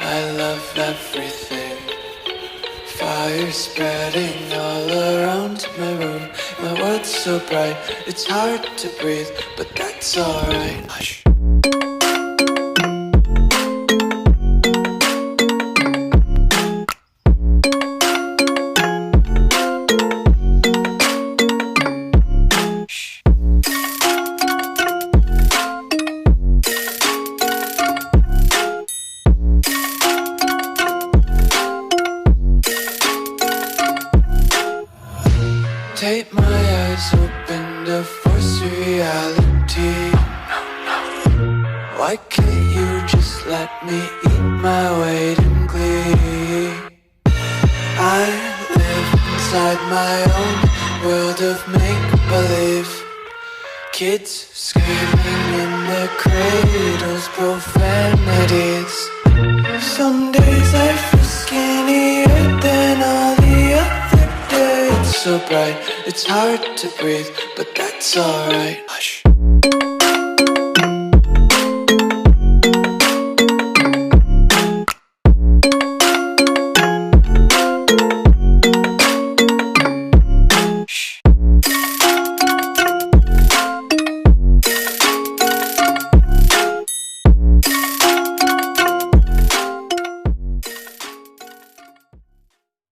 I love everything. Fire spreading all around my room. My world's so bright, it's hard to breathe, but that's alright. Hush. Take my eyes open to force reality. Why can't you just let me eat my weight in glee? I live inside my own world of make-believe. Kids screaming in their cradles, profanities. Some days I feel skinnier than all the other days. So bright, it's hard to breathe, but that's alright. Hush.